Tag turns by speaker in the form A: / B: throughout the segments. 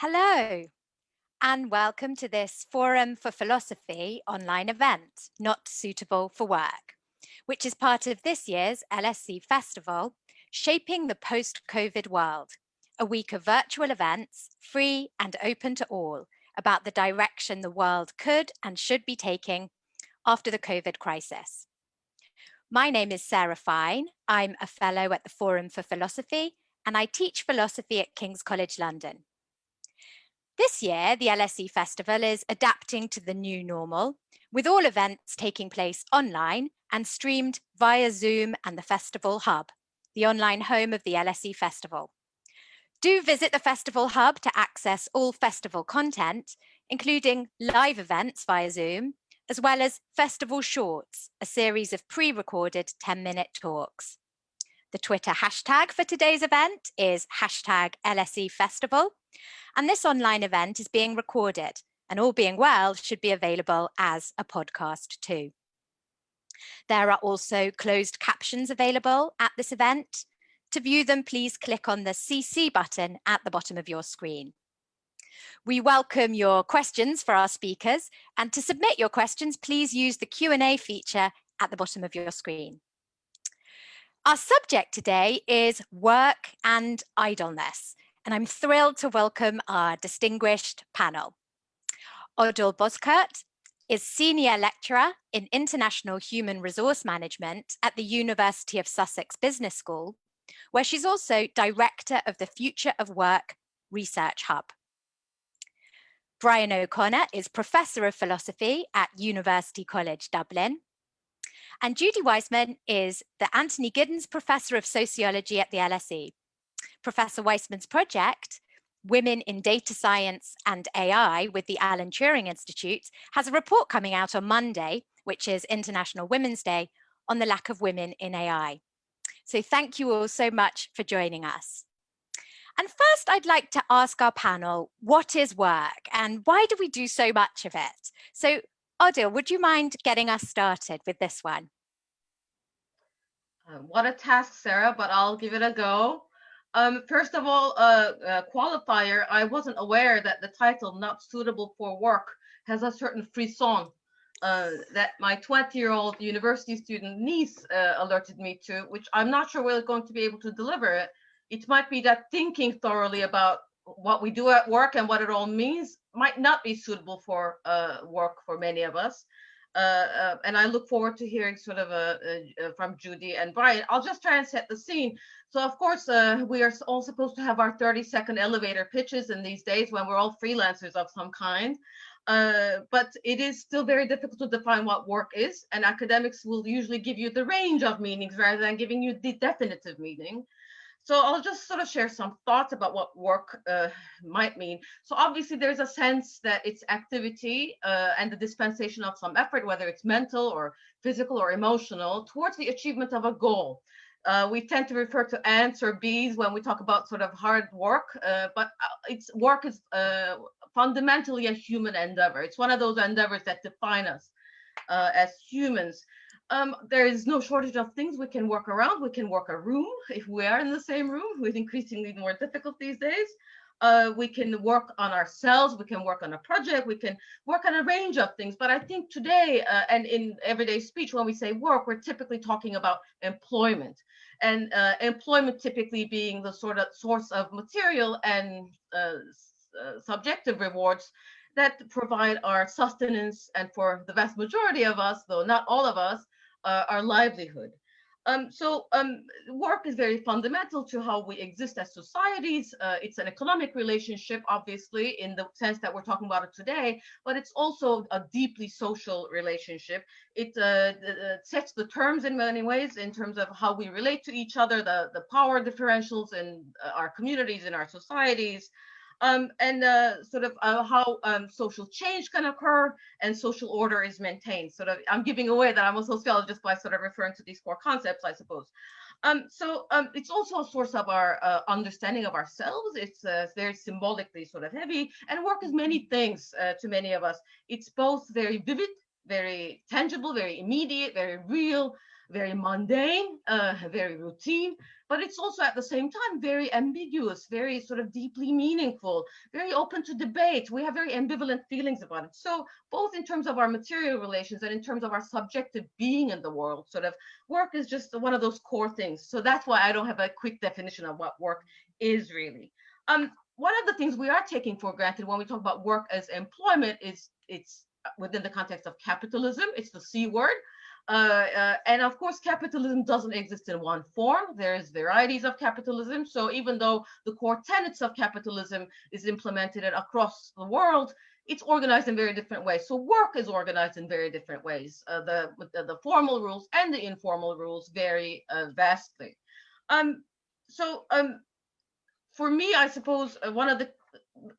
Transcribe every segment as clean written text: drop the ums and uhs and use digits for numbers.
A: Hello, and welcome to this Forum for Philosophy online event, Not Suitable for Work, which is part of this year's LSE Festival, Shaping the Post-COVID World, a week of virtual events, free and open to all, about the direction the world could and should be taking after the COVID crisis. My name is Sarah Fine. I'm a fellow at the Forum for Philosophy, and I teach philosophy at King's College London. This year, the LSE Festival is adapting to the new normal, with all events taking place online and streamed via Zoom and the Festival Hub, the online home of the LSE Festival. Do visit the Festival Hub to access all festival content, including live events via Zoom, as well as Festival Shorts, a series of pre-recorded 10-minute talks. The Twitter hashtag for today's event is #LSE Festival. And this online event is being recorded and, all being well, should be available as a podcast too. There are also closed captions available at this event. To view them, please click on the CC button at the bottom of your screen. We welcome your questions for our speakers, and to submit your questions, please use the Q&A feature at the bottom of your screen. Our subject today is work and idleness, and I'm thrilled to welcome our distinguished panel. Ödül Bozkurt is Senior Lecturer in International Human Resource Management at the University of Sussex Business School, where she's also Director of the Future of Work Research Hub. Brian O'Connor is Professor of Philosophy at University College Dublin. And Judy Wajcman is the Anthony Giddens Professor of Sociology at the LSE. Professor Wajcman's project, Women in Data Science and AI with the Alan Turing Institute, has a report coming out on Monday, which is International Women's Day, on the lack of women in AI. So thank you all so much for joining us. And first, I'd like to ask our panel, what is work and why do we do so much of it? So Ödül, would you mind getting us started with this one?
B: What a task, Sarah, but I'll give it a go. First of all, qualifier, I wasn't aware that the title, Not Suitable for Work, has a certain frisson that my 20-year-old university student niece alerted me to, which I'm not sure we're going to be able to deliver it. It might be that thinking thoroughly about what we do at work and what it all means might not be suitable for work for many of us. And I look forward to hearing sort of from Judy and Brian. I'll just try and set the scene. So of course, we are all supposed to have our 30-second elevator pitches in these days when we're all freelancers of some kind. But it is still very difficult to define what work is, and academics will usually give you the range of meanings rather than giving you the definitive meaning. So I'll just sort of share some thoughts about what work might mean. So obviously there's a sense that it's activity and the dispensation of some effort, whether it's mental or physical or emotional, towards the achievement of a goal. We tend to refer to ants or bees when we talk about sort of hard work, but work is fundamentally a human endeavor. It's one of those endeavors that define us as humans. There is no shortage of things we can work around. We can work a room if we are in the same room, with increasingly more difficult these days. We can work on ourselves. We can work on a project. We can work on a range of things. But I think today and in everyday speech, when we say work, we're typically talking about employment, and employment typically being the sort of source of material and subjective rewards that provide our sustenance, and for the vast majority of us, though not all of us, our livelihood. So work is very fundamental to how we exist as societies. It's an economic relationship, obviously, in the sense that we're talking about it today, but it's also a deeply social relationship. It sets the terms in many ways in terms of how we relate to each other, the power differentials in our communities, in our societies, and sort of how social change can occur and social order is maintained. Sort of, I'm giving away that I'm a sociologist by sort of referring to these four concepts, I suppose. So it's also a source of our understanding of ourselves. It's very symbolically sort of heavy, and work is many things to many of us. It's both very vivid, very tangible, very immediate, very real, very mundane, very routine, but it's also at the same time very ambiguous, very sort of deeply meaningful, very open to debate. We have very ambivalent feelings about it. So both in terms of our material relations and in terms of our subjective being in the world, sort of work is just one of those core things. So that's why I don't have a quick definition of what work is really. One of the things we are taking for granted when we talk about work as employment is it's within the context of capitalism. It's the C word. And of course, capitalism doesn't exist in one form. There's varieties of capitalism. So even though the core tenets of capitalism is implemented across the world, it's organized in very different ways. So work is organized in very different ways. The formal rules and the informal rules vary vastly. For me, I suppose one of the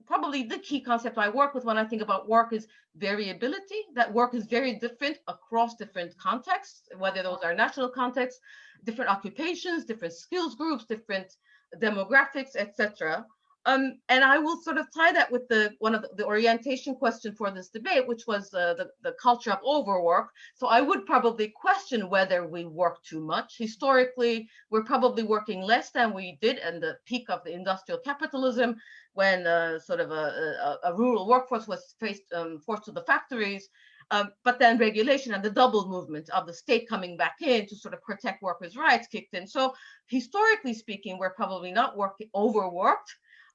B: probably the key concept I work with when I think about work is variability, that work is very different across different contexts, whether those are national contexts, different occupations, different skills groups, different demographics, etc. And I will sort of tie that with one of the orientation question for this debate, which was the culture of overwork. So I would probably question whether we work too much. Historically, we're probably working less than we did in the peak of the industrial capitalism, when sort of a rural workforce was forced to the factories. But then regulation and the double movement of the state coming back in to sort of protect workers' rights kicked in. So historically speaking, we're probably not overworked.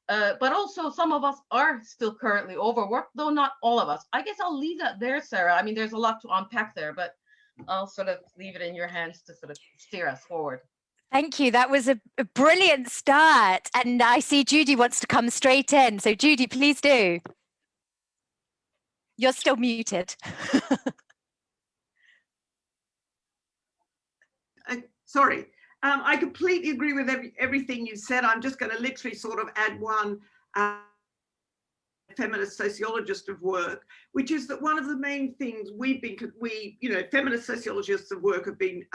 B: But also some of us are still currently overworked, though not all of us. I guess I'll leave that there, Sarah. I mean, there's a lot to unpack there, but I'll sort of leave it in your hands to sort of steer us forward.
A: Thank you. That was a brilliant start. And I see Judy wants to come straight in. So Judy, please do. You're still muted.
C: Sorry. I completely agree with everything you said. I'm just going to literally sort of add one feminist sociologist of work, which is that one of the main things feminist sociologists of work have been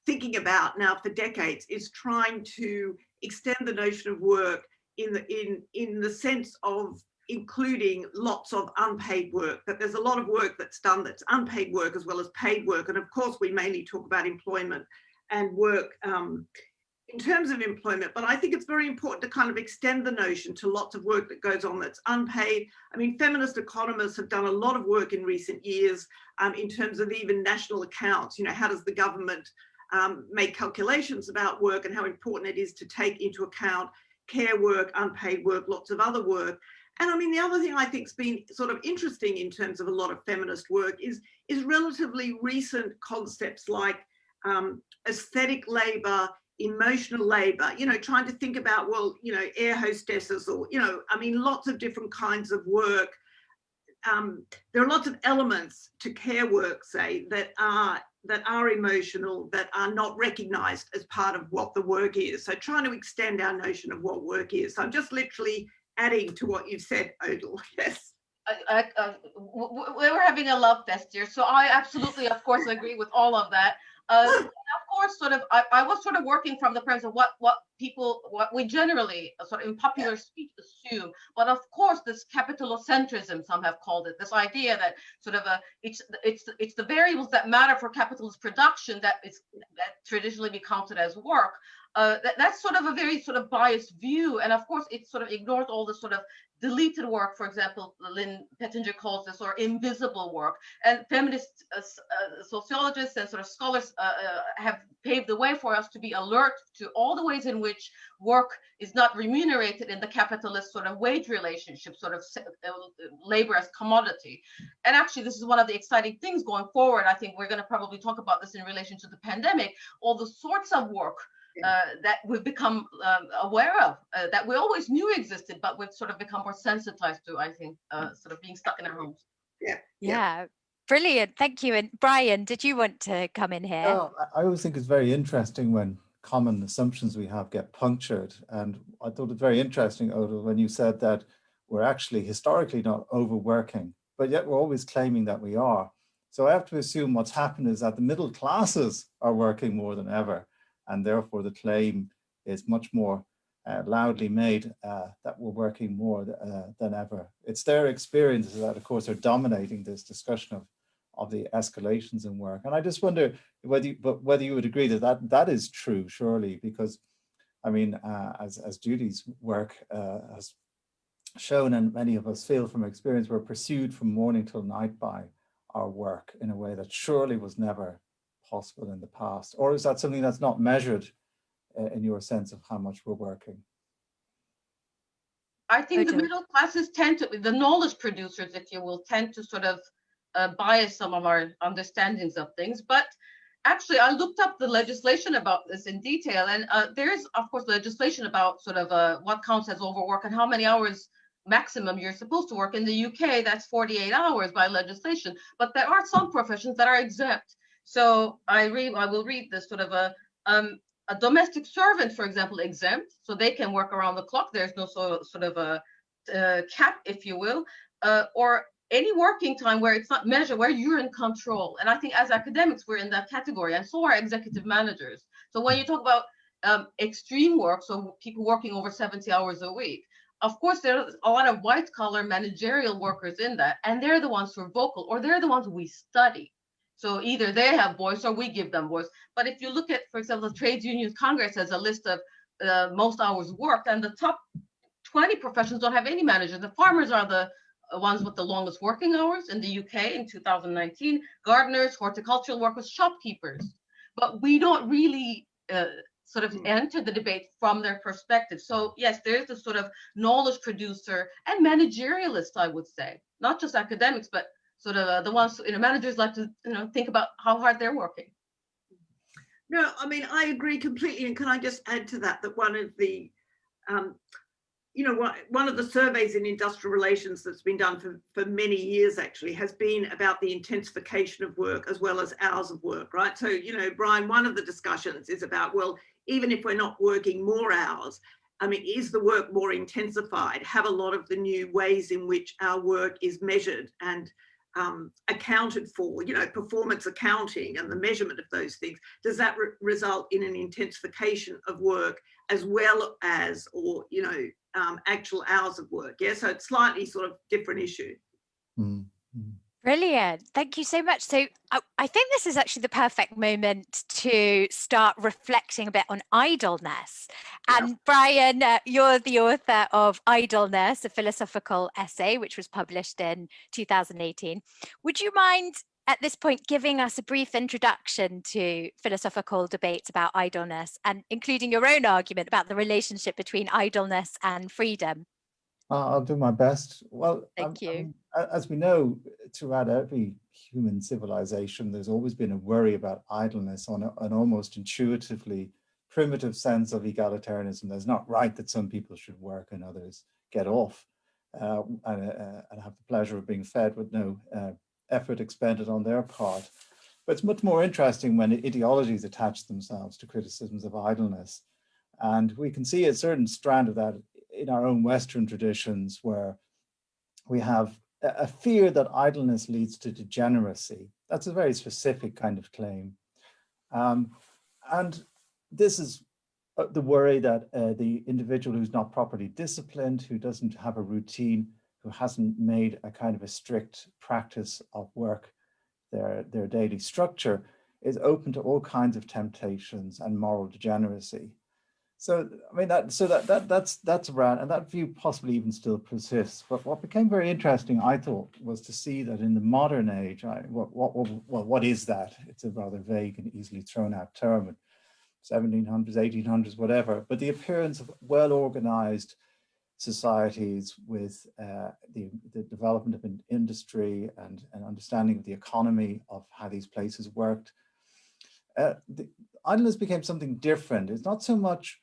C: thinking about now for decades is trying to extend the notion of work in the sense of including lots of unpaid work, that there's a lot of work that's done that's unpaid work as well as paid work. And of course, we mainly talk about employment and work in terms of employment, but I think it's very important to kind of extend the notion to lots of work that goes on that's unpaid. I mean, feminist economists have done a lot of work in recent years in terms of even national accounts. How does the government make calculations about work and how important it is to take into account care work, unpaid work, lots of other work. And I mean, the other thing I think has been sort of interesting in terms of a lot of feminist work is relatively recent concepts like aesthetic labor, emotional labor, trying to think about, well, air hostesses or, I mean, lots of different kinds of work. There are lots of elements to care work, say, that are emotional, that are not recognized as part of what the work is. So trying to extend our notion of what work is. So I'm just literally adding to what you've said, Ödül. Yes.
B: We're having a love fest here. So I absolutely, of course, agree with all of that. And of course, sort of, I was sort of working from the premise of what we generally sort of in popular speech assume. But of course, this capitalocentrism, some have called it, this idea that sort of it's the variables that matter for capitalist production that traditionally be counted as work. That's sort of a very sort of biased view, and of course, it sort of ignores all the sort of deleted work, for example, Lynn Pettinger calls this, or invisible work. And feminist sociologists and sort of scholars have paved the way for us to be alert to all the ways in which work is not remunerated in the capitalist sort of wage relationship, sort of labor as commodity. And actually, this is one of the exciting things going forward. I think we're going to probably talk about this in relation to the pandemic, all the sorts of work that we've become aware of, that we always knew existed, but we've sort of become more sensitized to, I think, sort of being stuck in our homes.
A: Yeah. Brilliant. Thank you. And Brian, did you want to come in here?
D: Well, I always think it's very interesting when common assumptions we have get punctured. And I thought it very interesting, Ödül, when you said that we're actually historically not overworking, but yet we're always claiming that we are. So I have to assume what's happened is that the middle classes are working more than ever. And therefore the claim is much more loudly made that we're working more than ever. It's their experiences that, of course, are dominating this discussion of the escalations in work. And I just wonder whether you would agree that is true, surely, because I mean, as Judy's work has shown, and many of us feel from experience, we're pursued from morning till night by our work in a way that surely was never possible in the past. Or is that something that's not measured in your sense of how much we're working?
B: I think the
A: Ödül.
B: middle classes tend to, the knowledge producers, if you will, tend to sort of bias some of our understandings of things. But actually, I looked up the legislation about this in detail, and there is, of course, legislation about sort of what counts as overwork and how many hours maximum you're supposed to work. In the UK, that's 48 hours by legislation, but there are some professions that are exempt. So I will read this sort of a domestic servant, for example, exempt, so they can work around the clock. There's no sort of a cap, if you will, or any working time where it's not measured, where you're in control. And I think as academics, we're in that category, and so are executive managers. So when you talk about extreme work, so people working over 70 hours a week, of course, there's a lot of white collar managerial workers in that, and they're the ones who are vocal, or they're the ones we study. So either they have voice or we give them voice. But if you look at, for example, the Trades Unions Congress has a list of most hours worked, and the top 20 professions don't have any managers. The farmers are the ones with the longest working hours in the UK in 2019, gardeners, horticultural workers, shopkeepers. But we don't really sort of enter the debate from their perspective. So yes, there's the sort of knowledge producer and managerialist, I would say, not just academics, but sort of the ones, managers like to, think about how hard they're working.
C: No, I mean, I agree completely. And can I just add to that, that one of the, one of the surveys in industrial relations that's been done for many years actually has been about the intensification of work as well as hours of work, right? So, Brian, one of the discussions is about, well, even if we're not working more hours, I mean, is the work more intensified? Have a lot of the new ways in which our work is measured and accounted for, performance accounting and the measurement of those things, does that result in an intensification of work as well as, or, actual hours of work? Yeah, so it's slightly sort of different issue.
D: Mm-hmm.
A: Brilliant. Thank you so much. So I think this is actually the perfect moment to start reflecting a bit on idleness. And Brian, you're the author of Idleness, a Philosophical Essay, which was published in 2018. Would you mind at this point giving us a brief introduction to philosophical debates about idleness, and including your own argument about the relationship between idleness and freedom?
D: I'll do my best. Well,
A: thank you.
D: As we know, throughout every human civilization, there's always been a worry about idleness on an almost intuitively primitive sense of egalitarianism. There's not right that some people should work and others get off and have the pleasure of being fed with no effort expended on their part. But it's much more interesting when ideologies attach themselves to criticisms of idleness. And we can see a certain strand of that in our own Western traditions, where we have a fear that idleness leads to degeneracy. That's a very specific kind of claim. And this is the worry that the individual who's not properly disciplined, who doesn't have a routine, who hasn't made a kind of a strict practice of work, their daily structure, is open to all kinds of temptations and moral degeneracy. So, I mean, that's around, and that view possibly even still persists. But what became very interesting, I thought, was to see that in the modern age, what is that? It's a rather vague and easily thrown out term, 1700s, 1800s, whatever. But the appearance of well-organized societies with the development of an industry and an understanding of the economy of how these places worked, idleness became something different. It's not so much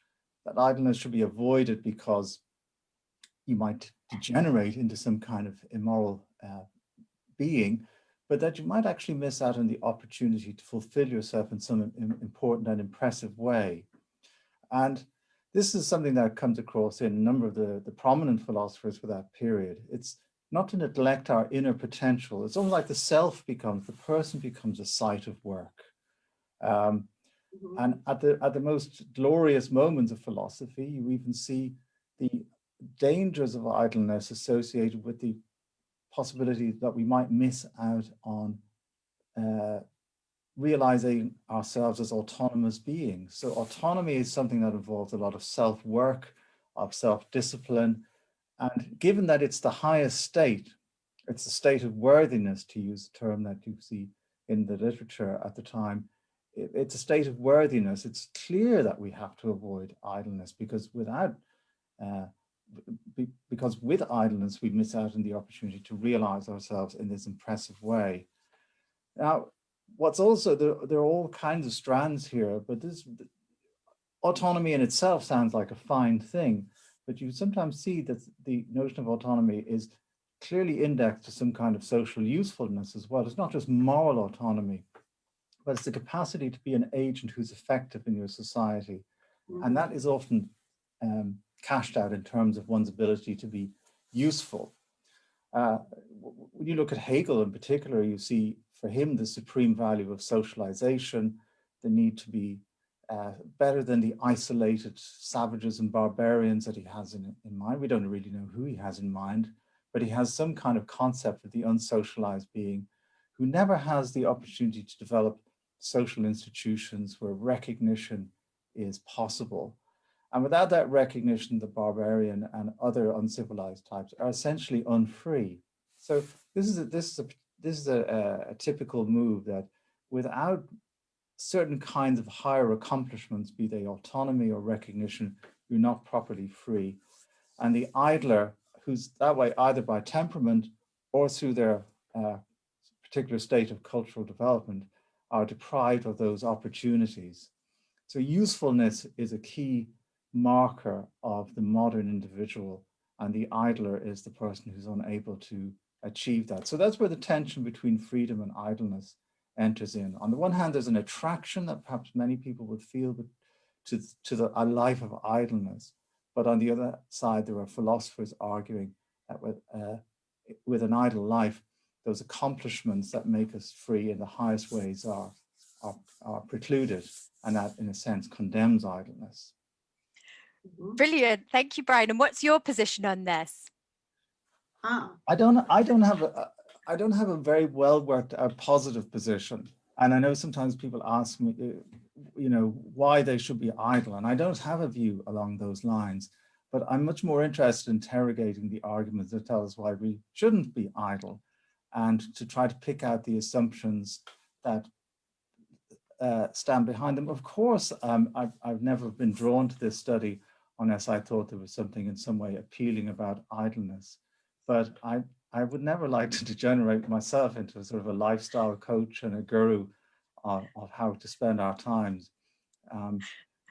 D: that idleness should be avoided because you might degenerate into some kind of immoral being, but that you might actually miss out on the opportunity to fulfill yourself in some important and impressive way. And this is something that comes across in a number of the prominent philosophers for that period. It's not to neglect our inner potential. It's almost like the person becomes a site of work. And at the most glorious moments of philosophy, you even see the dangers of idleness associated with the possibility that we might miss out on realizing ourselves as autonomous beings. So autonomy is something that involves a lot of self-work, of self-discipline. And given that it's the highest state, it's a state of worthiness, to use a term that you see in the literature at the time, it's a state of worthiness. It's clear that we have to avoid idleness, because with idleness, we miss out on the opportunity to realize ourselves in this impressive way. Now, what's also, there are all kinds of strands here, but this autonomy in itself sounds like a fine thing, but you sometimes see that the notion of autonomy is clearly indexed to some kind of social usefulness as well. It's not just moral autonomy, but it's the capacity to be an agent who's effective in your society. And that is often cashed out in terms of one's ability to be useful. When you look at Hegel in particular, you see for him the supreme value of socialization, the need to be better than the isolated savages and barbarians that he has in mind. We don't really know who he has in mind, but he has some kind of concept of the unsocialized being who never has the opportunity to develop social institutions where recognition is possible. And without that recognition, the barbarian and other uncivilized types are essentially unfree. So this is a typical move that without certain kinds of higher accomplishments, be they autonomy or recognition, you're not properly free. And the idler, who's that way either by temperament or through their particular state of cultural development, are deprived of those opportunities. So usefulness is a key marker of the modern individual, and the idler is the person who's unable to achieve that. So that's where the tension between freedom and idleness enters in. On the one hand, there's an attraction that perhaps many people would feel to a life of idleness. But on the other side, there are philosophers arguing that with an idle life, those accomplishments that make us free in the highest ways are precluded, and that in a sense condemns idleness.
A: Brilliant. Thank you, Brian. And what's your position on this?
D: I don't have a very well worked out positive position. And I know sometimes people ask me, why they should be idle. And I don't have a view along those lines, but I'm much more interested in interrogating the arguments that tell us why we shouldn't be idle, and to try to pick out the assumptions that stand behind them. Of course, I've never been drawn to this study unless I thought there was something in some way appealing about idleness. But I would never like to degenerate myself into a sort of a lifestyle coach and a guru of how to spend our times.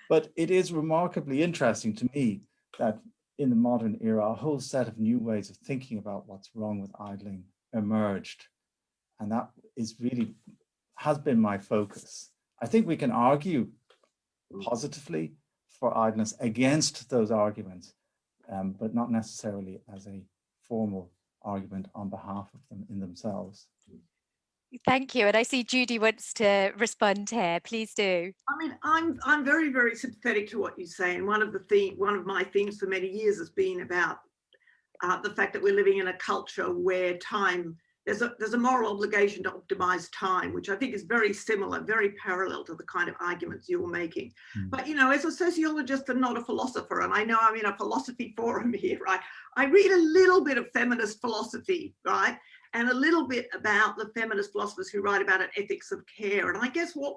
D: But it is remarkably interesting to me that in the modern era, a whole set of new ways of thinking about what's wrong with idling emerged. And that has been my focus. I think we can argue positively for idleness against those arguments, but not necessarily as a formal argument on behalf of them in themselves.
A: Thank you. And I see Judy wants to respond here. Please do.
C: I mean, I'm very, very sympathetic to what you say. And one of my themes for many years has been about the fact that we're living in a culture where there's a moral obligation to optimize time, which I think is very similar, very parallel to the kind of arguments you're making. But, as a sociologist and not a philosopher, and I know I'm in a philosophy forum here, right? I read a little bit of feminist philosophy, right? And a little bit about the feminist philosophers who write about an ethics of care. And I guess what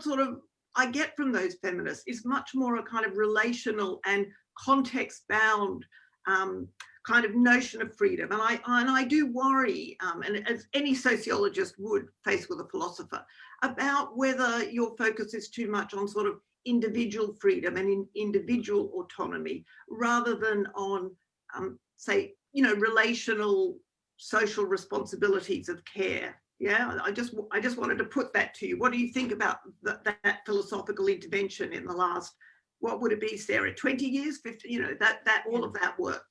C: sort of I get from those feminists is much more a kind of relational and context-bound kind of notion of freedom. And I do worry, and as any sociologist would face with a philosopher, about whether your focus is too much on sort of individual freedom and individual autonomy, rather than on, say, relational social responsibilities of care. Yeah, I just wanted to put that to you. What do you think about that philosophical intervention in the last, what would it be, Sarah, 20 years, 50, that all of that work?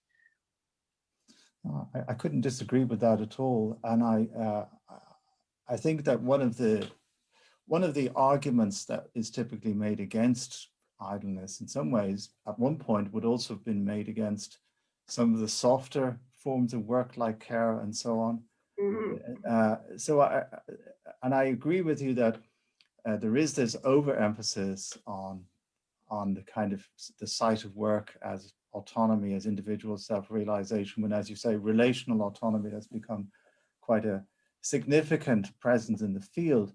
D: I couldn't disagree with that at all. And I think that one of the arguments that is typically made against idleness in some ways at one point would also have been made against some of the softer forms of work like care and so on. So I agree with you that there is this overemphasis on the kind of the site of work as autonomy, as individual self-realization, when, as you say, relational autonomy has become quite a significant presence in the field.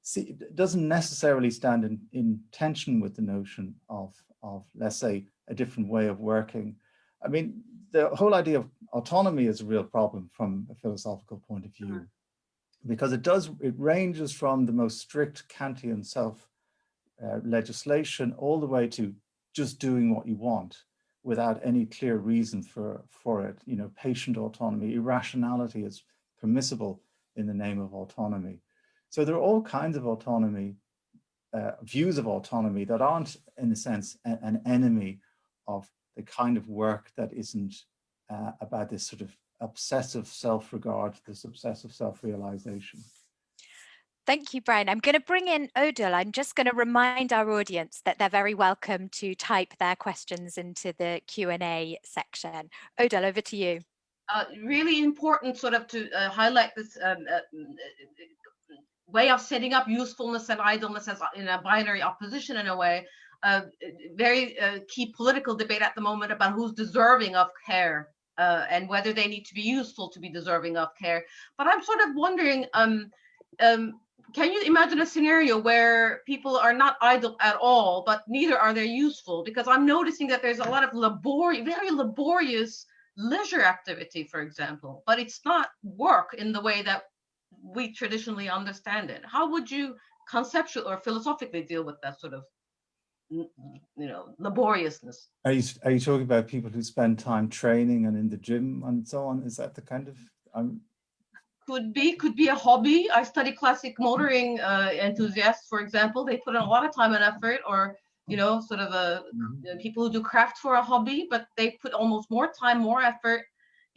D: See, it doesn't necessarily stand in tension with the notion of, let's say, a different way of working. I mean, the whole idea of autonomy is a real problem from a philosophical point of view, because it ranges from the most strict Kantian legislation all the way to just doing what you want without any clear reason for it. You know, patient autonomy, irrationality is permissible in the name of autonomy. So there are all kinds of autonomy, views of autonomy that aren't, in a sense, an enemy of the kind of work that isn't about this sort of obsessive self-regard, this obsessive self-realization.
A: Thank you, Brian. I'm going to bring in Ödül. I'm just going to remind our audience that they're very welcome to type their questions into the Q&A section. Ödül, over to you.
B: Really important sort of to highlight this way of setting up usefulness and idleness as in a binary opposition in a way. Very key political debate at the moment about who's deserving of care and whether they need to be useful to be deserving of care. But I'm sort of wondering, can you imagine a scenario where people are not idle at all, but neither are they useful? Because I'm noticing that there's a lot of very laborious leisure activity, for example, but it's not work in the way that we traditionally understand it. How would you conceptually or philosophically deal with that sort of, laboriousness?
D: Are you talking about people who spend time training and in the gym and so on? Is that the kind of?
B: Could be a hobby. I study classic motoring enthusiasts, for example. They put in a lot of time and effort, or sort of people who do craft for a hobby, but they put almost more time, more effort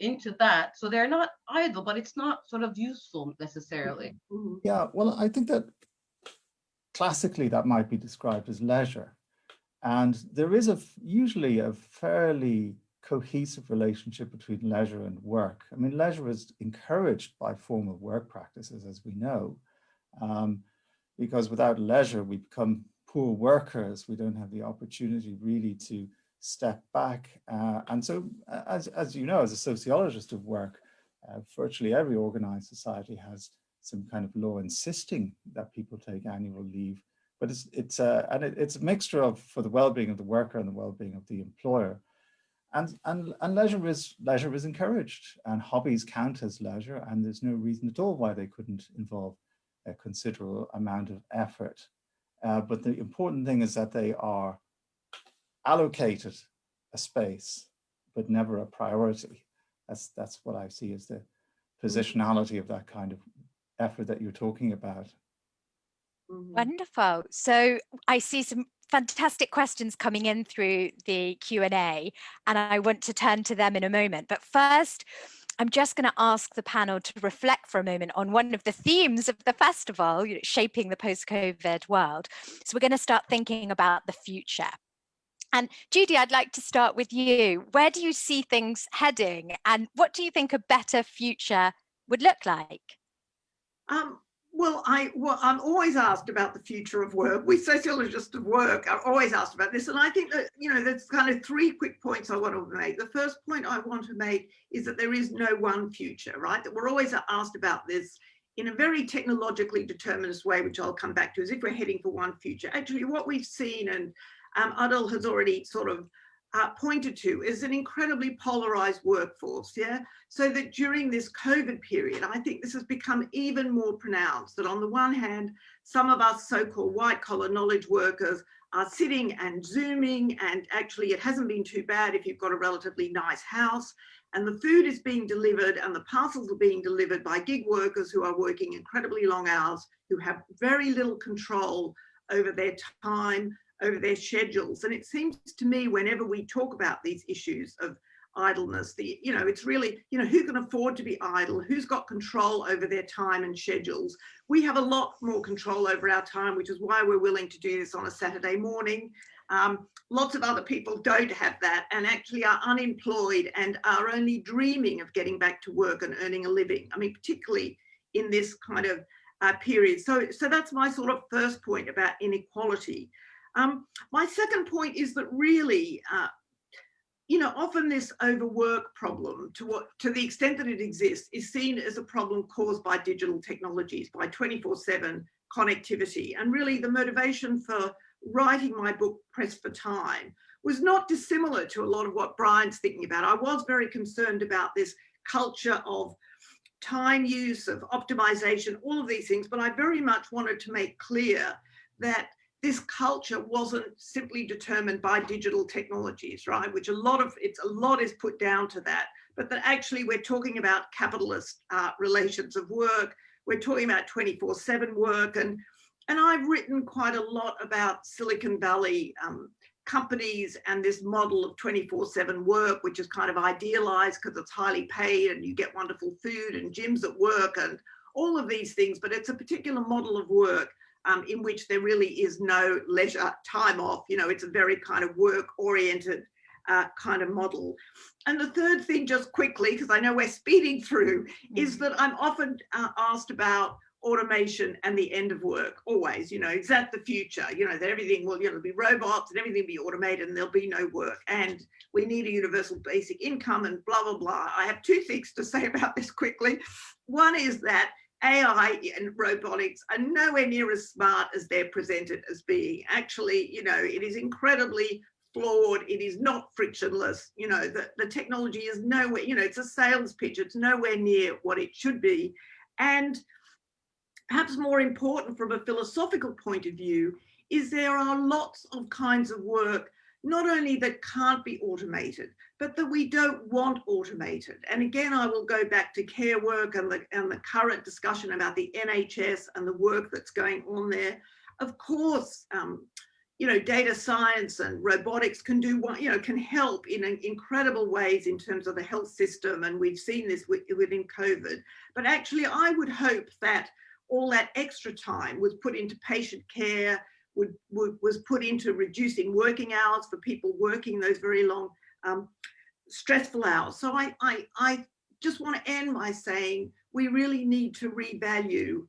B: into that. So they're not idle, but it's not sort of useful necessarily.
D: Yeah, well, I think that classically that might be described as leisure. And there is usually a fairly cohesive relationship between leisure and work. I mean, leisure is encouraged by formal work practices, as we know, because without leisure, we become poor workers. We don't have the opportunity really to step back. And so, as you know, as a sociologist of work, virtually every organized society has some kind of law insisting that people take annual leave. But it's a mixture of, for the well-being of the worker and the well-being of the employer. And leisure is encouraged, and hobbies count as leisure, and there's no reason at all why they couldn't involve a considerable amount of effort. But the important thing is that they are allocated a space, but never a priority. That's what I see as the positionality of that kind of effort that you're talking about.
A: Wonderful. So I see some fantastic questions coming in through the Q&A, and I want to turn to them in a moment. But first, I'm just going to ask the panel to reflect for a moment on one of the themes of the festival, shaping the post-COVID world. So we're going to start thinking about the future. And Judy, I'd like to start with you. Where do you see things heading, and what do you think a better future would look like?
C: Well, I'm always asked about the future of work. We sociologists of work are always asked about this. And I think that, there's kind of three quick points I want to make. The first point I want to make is that there is no one future, right? That we're always asked about this in a very technologically determinist way, which I'll come back to, as if we're heading for one future. Actually, what we've seen, and Ödül has already sort of pointed to, is an incredibly polarized workforce, yeah? So that during this COVID period, I think this has become even more pronounced, that on the one hand, some of us so-called white-collar knowledge workers are sitting and Zooming, and actually it hasn't been too bad if you've got a relatively nice house, and the food is being delivered and the parcels are being delivered by gig workers who are working incredibly long hours, who have very little control over their time, over their schedules. And it seems to me, whenever we talk about these issues of idleness, it's really, who can afford to be idle? Who's got control over their time and schedules? We have a lot more control over our time, which is why we're willing to do this on a Saturday morning. Lots of other people don't have that and actually are unemployed and are only dreaming of getting back to work and earning a living. I mean, particularly in this kind of period. So that's my sort of first point about inequality. My second point is that really, often this overwork problem, to the extent that it exists, is seen as a problem caused by digital technologies, by 24/7 connectivity. And really the motivation for writing my book, Pressed for Time, was not dissimilar to a lot of what Brian's thinking about. I was very concerned about this culture of time use, of optimization, all of these things, but I very much wanted to make clear that this culture wasn't simply determined by digital technologies, right? Which a lot is put down to that, but that actually we're talking about capitalist relations of work. We're talking about 24/7 work, and I've written quite a lot about Silicon Valley companies and this model of 24/7 work, which is kind of idealized because it's highly paid and you get wonderful food and gyms at work and all of these things, but it's a particular model of work in which there really is no leisure time off. It's a very kind of work-oriented kind of model. And the third thing, just quickly, because I know we're speeding through, is that I'm often asked about automation and the end of work, always. Is that the future? That everything will, be robots and everything will be automated and there'll be no work. And we need a universal basic income and blah, blah, blah. I have two things to say about this quickly. One is that AI and robotics are nowhere near as smart as they're presented as being. Actually, it is incredibly flawed. It is not frictionless. The technology is nowhere, it's a sales pitch. It's nowhere near what it should be. And perhaps more important from a philosophical point of view is there are lots of kinds of work, not only that can't be automated, but that we don't want automated. And again, I will go back to care work and the current discussion about the NHS and the work that's going on there. Of course, data science and robotics can can help in incredible ways in terms of the health system. And we've seen this within COVID. But actually, I would hope that all that extra time was put into patient care, was put into reducing working hours for people working those very long, stressful hours. So I just want to end by saying we really need to revalue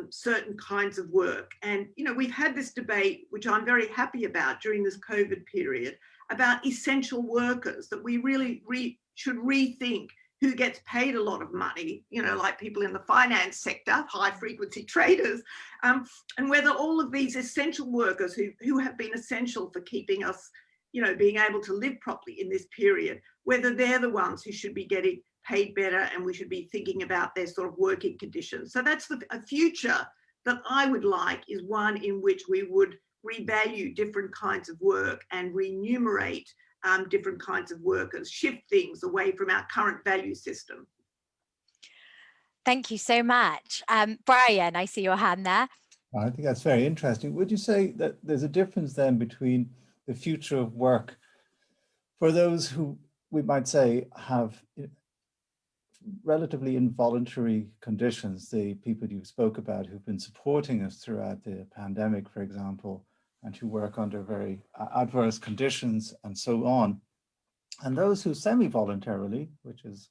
C: certain kinds of work. And, we've had this debate, which I'm very happy about during this COVID period, about essential workers, that we really should rethink who gets paid a lot of money, like people in the finance sector, high frequency traders, and whether all of these essential workers who have been essential for keeping us, being able to live properly in this period, whether they're the ones who should be getting paid better and we should be thinking about their sort of working conditions. So that's a future that I would like, is one in which we would revalue different kinds of work and remunerate different kinds of workers, shift things away from our current value system.
A: Thank you so much. Brian, I see your hand there.
D: I think that's very interesting. Would you say that there's a difference then between the future of work for those who we might say have relatively involuntary conditions, the people you spoke about who've been supporting us throughout the pandemic, for example, and who work under very adverse conditions and so on, and those who semi-voluntarily, which is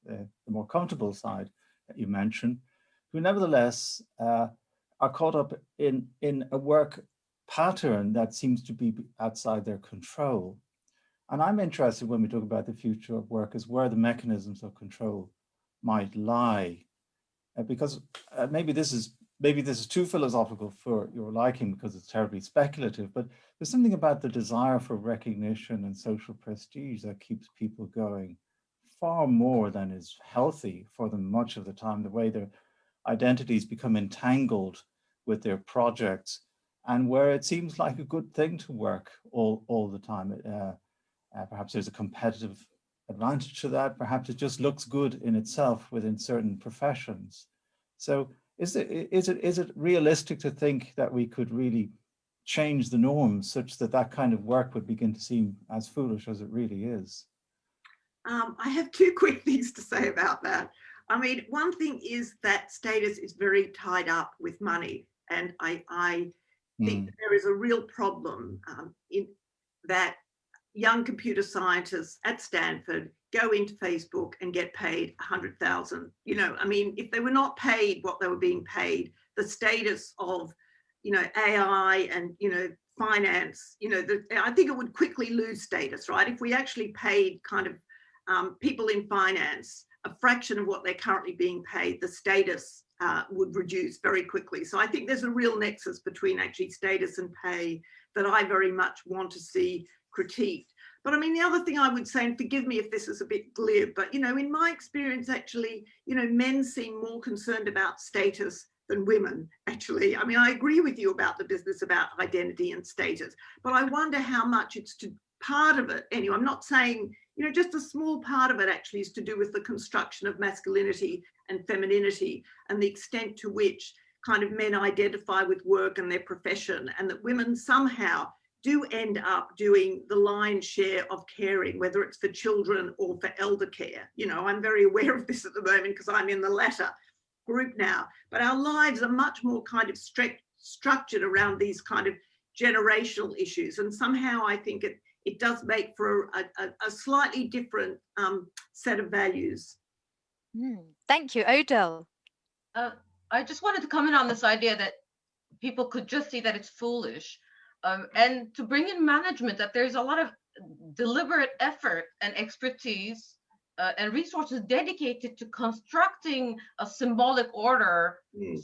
D: the more comfortable side that you mentioned, who nevertheless are caught up in a work pattern that seems to be outside their control. And I'm interested, when we talk about the future of work, is where the mechanisms of control might lie, because maybe this is too philosophical for your liking because it's terribly speculative, but there's something about the desire for recognition and social prestige that keeps people going far more than is healthy for them much of the time, the way their identities become entangled with their projects, and where it seems like a good thing to work all the time. Perhaps there's a competitive advantage to that. Perhaps it just looks good in itself within certain professions. So is it realistic to think that we could really change the norms such that that kind of work would begin to seem as foolish as it really is?
C: I have two quick things to say about that. I mean, one thing is that status is very tied up with money. And I think that there is a real problem in that, young computer scientists at Stanford go into Facebook and get paid 100,000. You know, I mean, if they were not paid what they were being paid, the status of, you know, AI and, you know, finance, you know, I think it would quickly lose status, right? If we actually paid kind of people in finance a fraction of what they're currently being paid, the status would reduce very quickly. So I think there's a real nexus between actually status and pay that I very much want to see critiqued. But I mean, the other thing I would say, and forgive me if this is a bit glib, but, you know, in my experience, actually, you know, men seem more concerned about status than women, actually. I mean, I agree with you about the business about identity and status, but I wonder how much it's to part of it. Anyway, I'm not saying, you know, just a small part of it actually is to do with the construction of masculinity and femininity and the extent to which kind of men identify with work and their profession, and that women somehow do end up doing the lion's share of caring, whether it's for children or for elder care. You know, I'm very aware of this at the moment because I'm in the latter group now, but our lives are much more kind of structured around these kind of generational issues. And somehow I think it does make for a slightly different set of values.
A: Thank you, Ödül.
B: I just wanted to comment on this idea that people could just see that it's foolish, and to bring in management, that there's a lot of deliberate effort and expertise and resources dedicated to constructing a symbolic order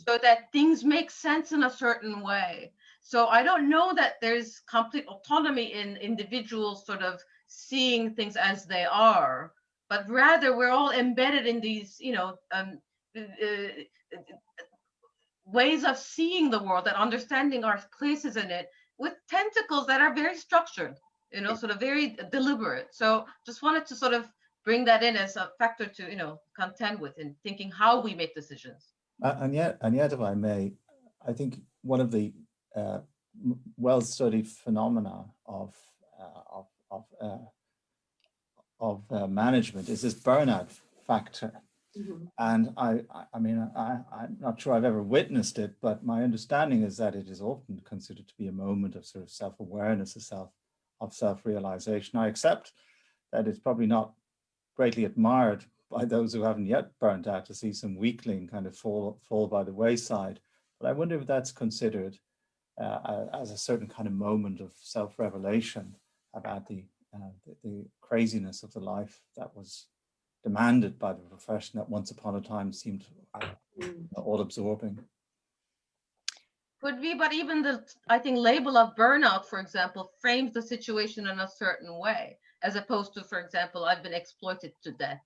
B: so that things make sense in a certain way. So I don't know that there's complete autonomy in individuals sort of seeing things as they are, but rather we're all embedded in these, you know, ways of seeing the world and understanding our places in it with tentacles that are very structured, you know, sort of very deliberate. So just wanted to sort of bring that in as a factor to, you know, contend with in thinking how we make decisions.
D: And yet, if I may, I think one of the well-studied phenomena of management is this burnout factor. And I mean, I'm not sure I've ever witnessed it, but my understanding is that it is often considered to be a moment of sort of self-awareness, of self-realization. I accept that it's probably not greatly admired by those who haven't yet burnt out to see some weakling kind of fall by the wayside. But I wonder if that's considered as a certain kind of moment of self-revelation about the craziness of the life that was demanded by the profession that once upon a time seemed all-absorbing.
B: Could be, but even the, I think, label of burnout, for example, frames the situation in a certain way, as opposed to, for example, I've been exploited to death,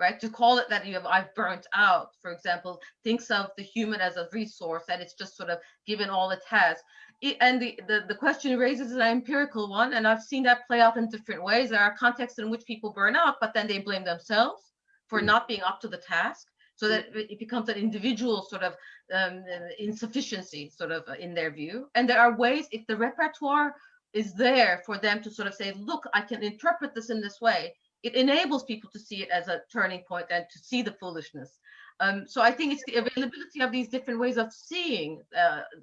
B: right? To call it that I've burnt out, for example, thinks of the human as a resource and it's just sort of given all it has. And the question raises an empirical one, and I've seen that play out in different ways. There are contexts in which people burn out, but then they blame themselves for not being up to the task, so that it becomes an individual sort of insufficiency sort of in their view. And there are ways, if the repertoire is there for them to sort of say, look, I can interpret this in this way, it enables people to see it as a turning point and to see the foolishness. So I think it's the availability of these different ways of seeing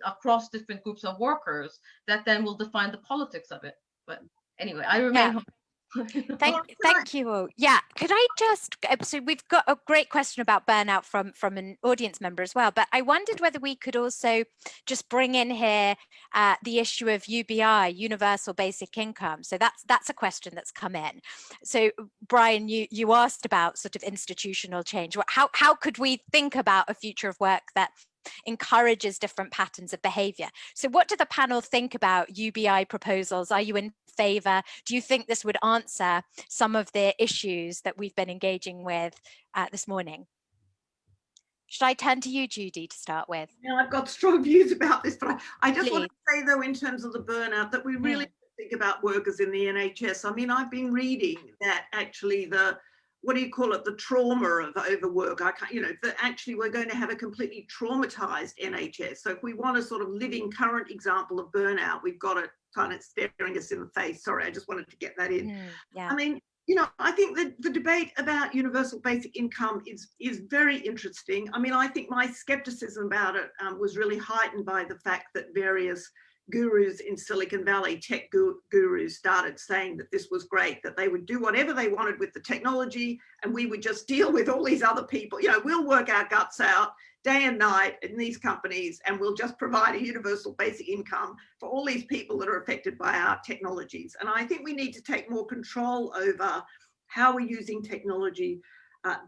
B: across different groups of workers that then will define the politics of it. But anyway, I remain hopeful.
A: Thank you all. Yeah, could I just, so we've got a great question about burnout from an audience member as well, but I wondered whether we could also just bring in here the issue of UBI, universal basic income. So that's a question that's come in. So Brian, you asked about sort of institutional change. How could we think about a future of work that encourages different patterns of behavior? So what do the panel think about UBI proposals? Are you in favor? Do you think this would answer some of the issues that we've been engaging with this morning? Should I turn to you, Judy, to start with?
C: Yeah, I've got strong views about this, but I just want to say, though, in terms of the burnout, that we really think about workers in the NHS. I mean, I've been reading that actually what do you call it, the trauma of overwork, that actually we're going to have a completely traumatized NHS. So if we want a sort of living current example of burnout, we've got it kind of staring us in the face. Sorry, I just wanted to get that in. I mean, I think that the debate about universal basic income is very interesting. I mean, I think my skepticism about it was really heightened by the fact that various gurus in Silicon Valley, tech gurus, started saying that this was great, that they would do whatever they wanted with the technology, and we would just deal with all these other people. You know, we'll work our guts out day and night in these companies, and we'll just provide a universal basic income for all these people that are affected by our technologies. And I think we need to take more control over how we're using technology,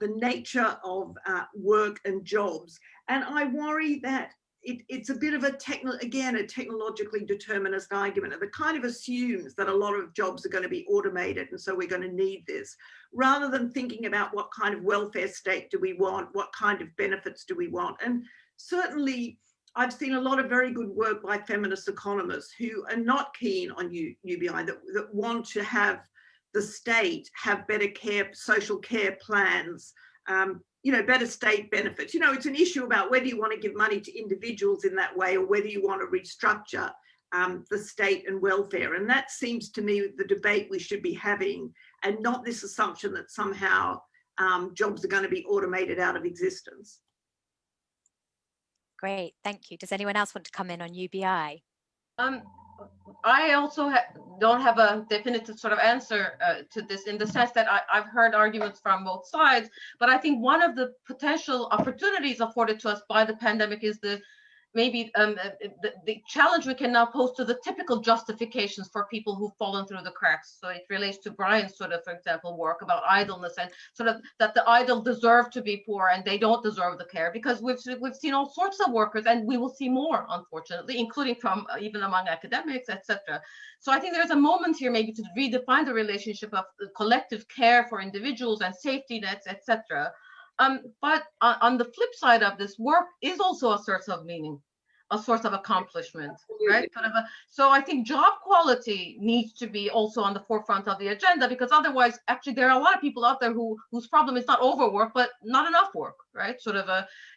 C: the nature of work and jobs. And I worry that it's a bit of a technologically determinist argument. And it kind of assumes that a lot of jobs are going to be automated, and so we're going to need this, rather than thinking about what kind of welfare state do we want, what kind of benefits do we want. And certainly I've seen a lot of very good work by feminist economists who are not keen on UBI, that want to have the state have better care, social care plans, you know, better state benefits. You know, it's an issue about whether you want to give money to individuals in that way, or whether you want to restructure the state and welfare. And that seems to me the debate we should be having, and not this assumption that somehow jobs are going to be automated out of existence.
A: Great, thank you. Does anyone else want to come in on UBI?
B: I also don't have a definitive sort of answer to this, in the sense that I've heard arguments from both sides, but I think one of the potential opportunities afforded to us by the pandemic is the challenge we can now pose to the typical justifications for people who've fallen through the cracks. So it relates to Brian's sort of, for example, work about idleness, and sort of that the idle deserve to be poor and they don't deserve the care, because we've seen all sorts of workers, and we will see more, unfortunately, including from even among academics, etc. So I think there's a moment here maybe to redefine the relationship of collective care for individuals and safety nets, etc. But on the flip side of this, work is also a source of meaning, a source of accomplishment, right? So I think job quality needs to be also on the forefront of the agenda, because otherwise, actually, there are a lot of people out there whose problem is not overwork, but not enough work, right?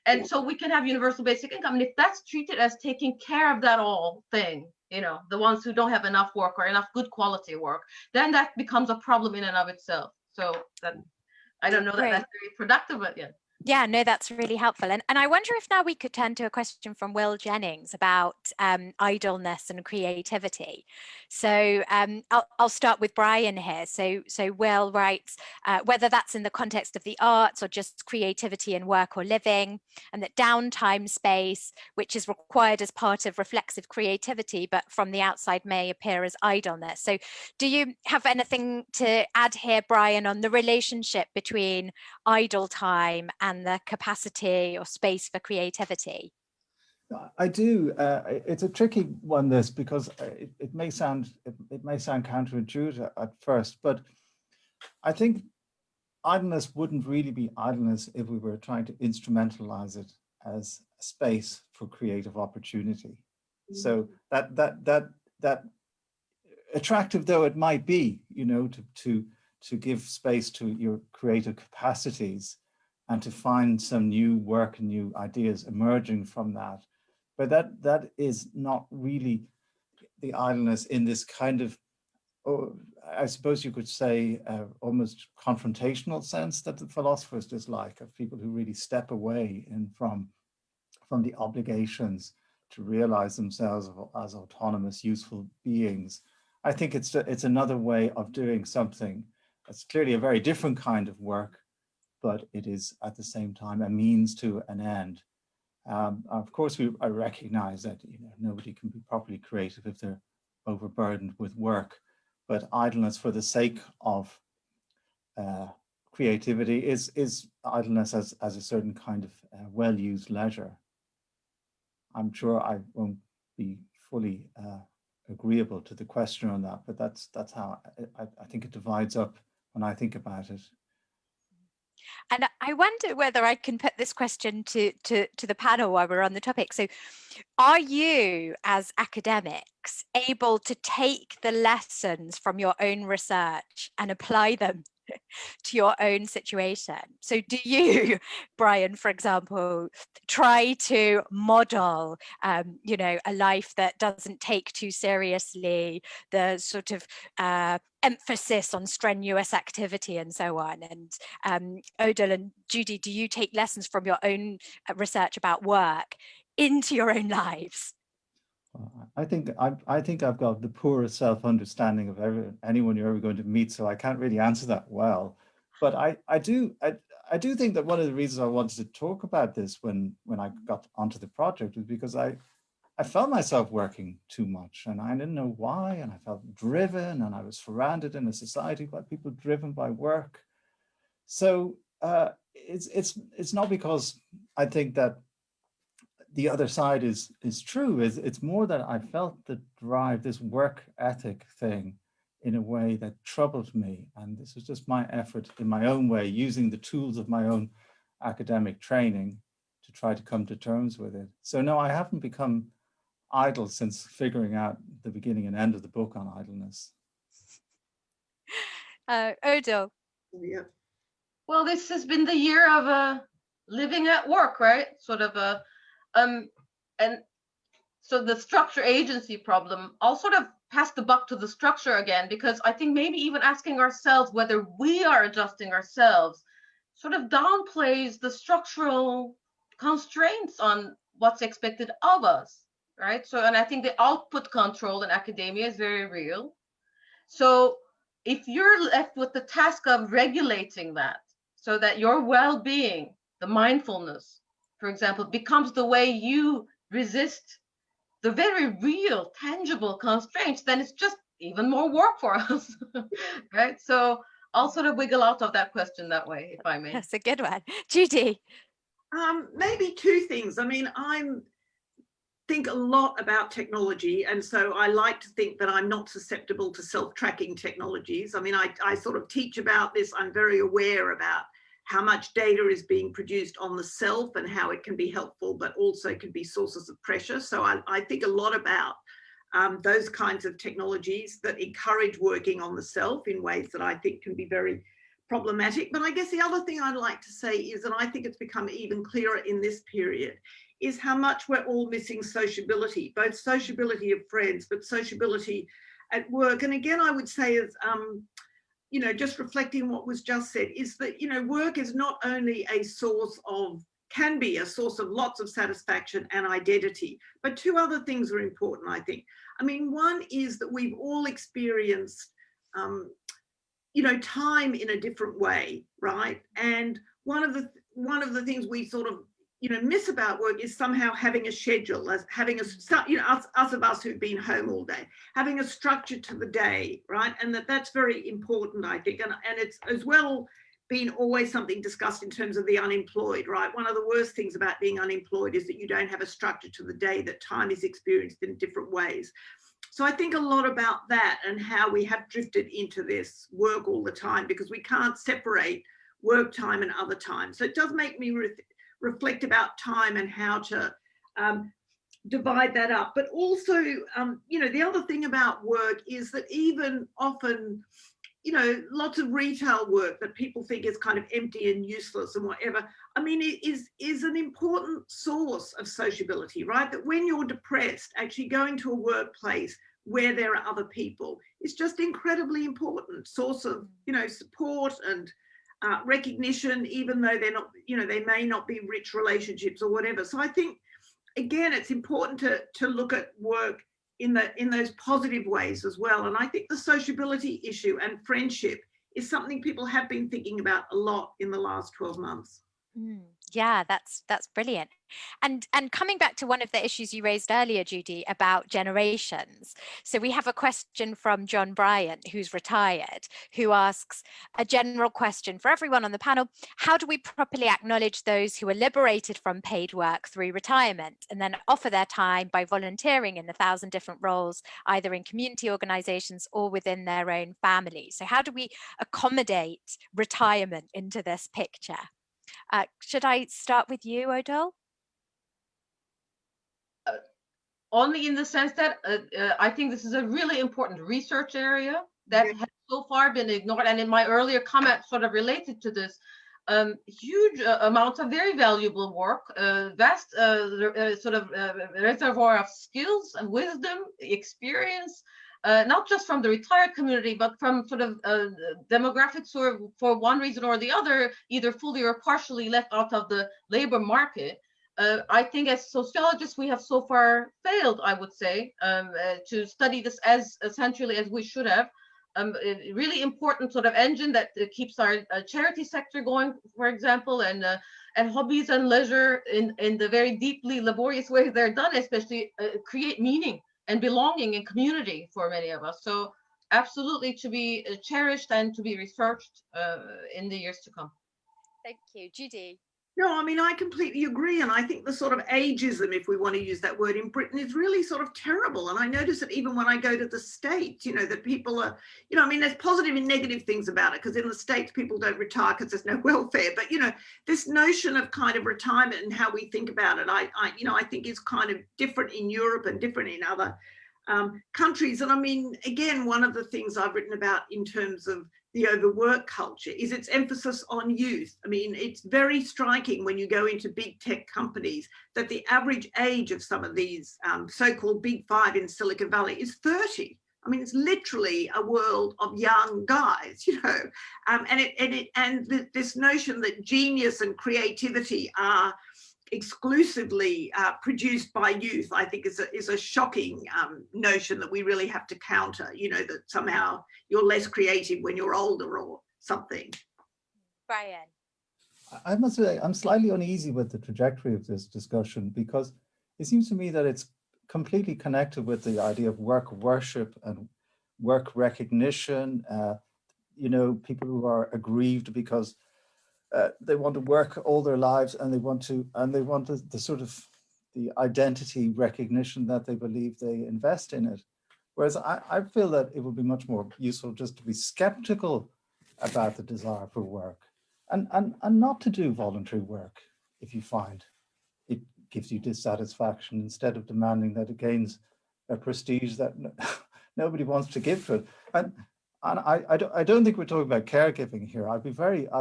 B: And so we can have universal basic income, and if that's treated as taking care of that all thing, you know, the ones who don't have enough work or enough good quality work, then that becomes a problem in and of itself. So that. I don't know that that's very productive, but yeah.
A: Yeah, no, that's really helpful. And I wonder if now we could turn to a question from Will Jennings about idleness and creativity. So I'll start with Brian here. So Will writes, whether that's in the context of the arts or just creativity in work or living, and that downtime space, which is required as part of reflexive creativity, but from the outside may appear as idleness. So do you have anything to add here, Brian, on the relationship between idle time and the capacity or space for creativity?
D: I do. It's a tricky one, this, because it may sound counterintuitive at first, but I think idleness wouldn't really be idleness if we were trying to instrumentalize it as a space for creative opportunity. So that attractive though it might be, you know, to give space to your creative capacities and to find some new work and new ideas emerging from that. But that is not really the idleness in this kind of, I suppose you could say, almost confrontational sense that the philosophers dislike, of people who really step away from the obligations to realize themselves as autonomous, useful beings. I think it's another way of doing something. It's clearly a very different kind of work, but it is at the same time a means to an end. Of course, I recognize that, you know, nobody can be properly creative if they're overburdened with work, but idleness for the sake of creativity is idleness as a certain kind of well-used leisure. I'm sure I won't be fully agreeable to the question on that, but that's how I think it divides up when I think about it.
A: And I wonder whether I can put this question to the panel while we're on the topic. So are you, as academics, able to take the lessons from your own research and apply them to your own situation? So do you, Brian, for example, try to model, you know, a life that doesn't take too seriously the sort of emphasis on strenuous activity and so on? And Ödül and Judy, do you take lessons from your own research about work into your own lives?
D: I think I've got the poorest self-understanding of anyone you're ever going to meet, so I can't really answer that well. But I do think that one of the reasons I wanted to talk about this when I got onto the project was because I felt myself working too much, and I didn't know why, and I felt driven, and I was surrounded in a society by people driven by work. So it's not because I think that the other side is true. It's more that I felt the drive, this work ethic thing, in a way that troubled me. And this was just my effort in my own way, using the tools of my own academic training to try to come to terms with it. So no, I haven't become idle since figuring out the beginning and end of the book on idleness.
A: Ödül.
C: Yeah.
B: Well, this has been the year of living at work, right? Sort of a and so the structure agency problem, I'll sort of pass the buck to the structure again, because I think maybe even asking ourselves whether we are adjusting ourselves sort of downplays the structural constraints on what's expected of us, right? So, and I think the output control in academia is very real. So if you're left with the task of regulating that so that your well-being, the mindfulness, for example, becomes the way you resist the very real, tangible constraints, then it's just even more work for us, right? So I'll sort of wiggle out of that question that way, if I may.
A: That's a good one. Judy.
C: Maybe two things. I mean, think a lot about technology, and so I like to think that I'm not susceptible to self-tracking technologies. I mean, I sort of teach about this. I'm very aware about how much data is being produced on the self and how it can be helpful, but also can be sources of pressure. So I think a lot about those kinds of technologies that encourage working on the self in ways that I think can be very problematic. But I guess the other thing I'd like to say is, and I think it's become even clearer in this period, is how much we're all missing sociability, both sociability of friends, but sociability at work. And again, I would say is, you know, just reflecting what was just said, is that, you know, work is not only a source of, can be a source of lots of satisfaction and identity, but two other things are important, I think. I mean, one is that we've all experienced, you know, time in a different way, right? And one of the things we sort of, you know, miss about work is somehow having a schedule, as having a, you know, us who've been home all day, having a structure to the day, right? And that's very important, I think. And it's as well been always something discussed in terms of the unemployed, right? One of the worst things about being unemployed is that you don't have a structure to the day, that time is experienced in different ways. So I think a lot about that and how we have drifted into this work all the time because we can't separate work time and other time. So it does make me reflect about time and how to divide that up. But also, you know, the other thing about work is that even often, you know, lots of retail work that people think is kind of empty and useless and whatever, I mean, it is an important source of sociability, right? That when you're depressed, actually going to a workplace where there are other people is just incredibly important source of, you know, support and recognition, even though they're not, you know, they may not be rich relationships or whatever. So I think, again, it's important to look at work in those positive ways as well. And I think the sociability issue and friendship is something people have been thinking about a lot in the last 12 months.
A: Yeah, that's brilliant. And coming back to one of the issues you raised earlier, Judy, about generations. So we have a question from John Bryant, who's retired, who asks a general question for everyone on the panel. How do we properly acknowledge those who are liberated from paid work through retirement and then offer their time by volunteering in 1,000 different roles, either in community organizations or within their own family? So how do we accommodate retirement into this picture? Should I start with you, Ödül?
B: Only in the sense that I think this is a really important research area that has so far been ignored. And in my earlier comment sort of related to this, huge amounts of very valuable work, vast sort of reservoir of skills and wisdom, experience, not just from the retired community, but from sort of demographics who are, for one reason or the other, either fully or partially left out of the labor market. I think as sociologists, we have so far failed, I would say, to study this as essentially as we should have. A really important sort of engine that keeps our charity sector going, for example, and hobbies and leisure in the very deeply laborious ways they're done, especially create meaning and belonging and community for many of us. So absolutely to be cherished and to be researched in the years to come.
A: Thank you. Judy?
C: No, I mean, I completely agree. And I think the sort of ageism, if we want to use that word, in Britain is really sort of terrible. And I notice it even when I go to the States, you know, that people are, you know, I mean, there's positive and negative things about it, because in the States, people don't retire because there's no welfare. But, you know, this notion of kind of retirement and how we think about it, I think is kind of different in Europe and different in other countries. And I mean, again, one of the things I've written about in terms of the overwork culture is its emphasis on youth. I mean, it's very striking when you go into big tech companies that the average age of some of these so-called big five in Silicon Valley is 30. I mean, it's literally a world of young guys, you know, and this notion that genius and creativity are exclusively produced by youth, I think is a shocking notion that we really have to counter, you know, that somehow you're less creative when you're older or something.
A: Brian?
D: I must say, I'm slightly uneasy with the trajectory of this discussion, because it seems to me that it's completely connected with the idea of work worship and work recognition, you know, people who are aggrieved because they want to work all their lives, and they want the sort of the identity recognition that they believe they invest in it. Whereas I feel that it would be much more useful just to be skeptical about the desire for work, and not to do voluntary work if you find it gives you dissatisfaction, instead of demanding that it gains a prestige that nobody wants to give to it. And I don't think we're talking about caregiving here. I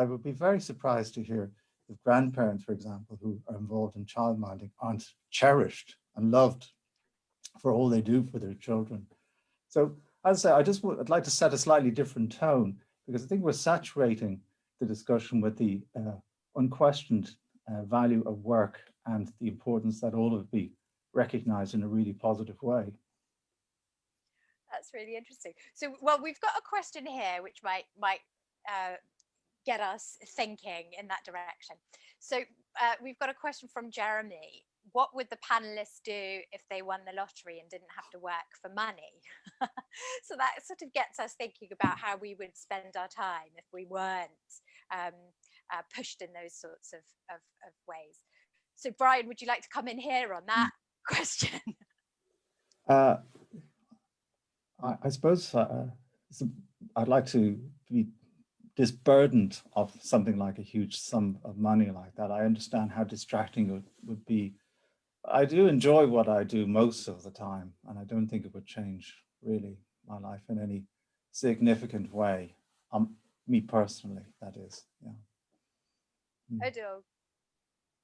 D: would be very surprised to hear if grandparents, for example, who are involved in childminding aren't cherished and loved for all they do for their children. So as I say, I'd like to set a slightly different tone, because I think we're saturating the discussion with the unquestioned value of work and the importance that all of it be recognized in a really positive way.
A: That's really interesting. So, well, we've got a question here which might get us thinking in that direction. So we've got a question from Jeremy. What would the panelists do if they won the lottery and didn't have to work for money? So that sort of gets us thinking about how we would spend our time if we weren't pushed in those sorts of ways. So Brian, would you like to come in here on that question?
D: I suppose I'd like to be disburdened of something like a huge sum of money like that. I understand how distracting it would be. I do enjoy what I do most of the time, and I don't think it would change really my life in any significant way. Me personally, that is. Yeah.
A: Ödül.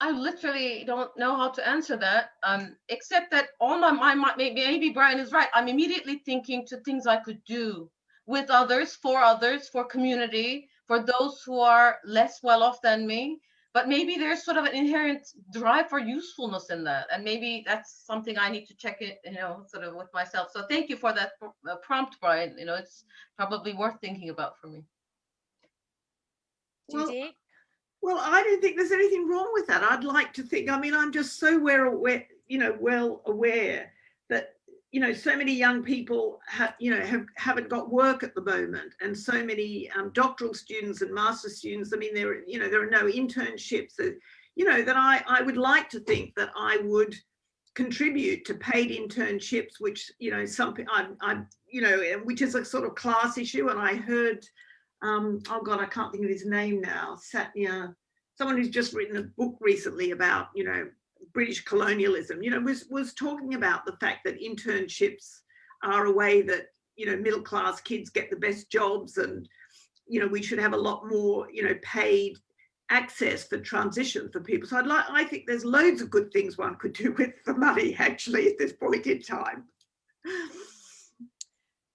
B: I literally don't know how to answer that, except that on my mind, maybe Brian is right. I'm immediately thinking to things I could do with others, for community, for those who are less well off than me. But maybe there's sort of an inherent drive for usefulness in that. And maybe that's something I need to check it, you know, sort of with myself. So thank you for that prompt, Brian. You know, it's probably worth thinking about for me.
A: Judy?
C: Well, I don't think there's anything wrong with that. I'd like to think, I mean, I'm just so well aware that, you know, so many young people haven't got work at the moment, and so many doctoral students and master's students. I mean, there are no internships. You know, that I would like to think that I would contribute to paid internships, which, you know, which is a sort of class issue. And I heard, oh God, I can't think of his name now, Satya, someone who's just written a book recently about, you know, British colonialism, you know, was talking about the fact that internships are a way that, you know, middle-class kids get the best jobs, and, you know, we should have a lot more, you know, paid access for transition for people. So I think there's loads of good things one could do with the money, actually, at this point in time.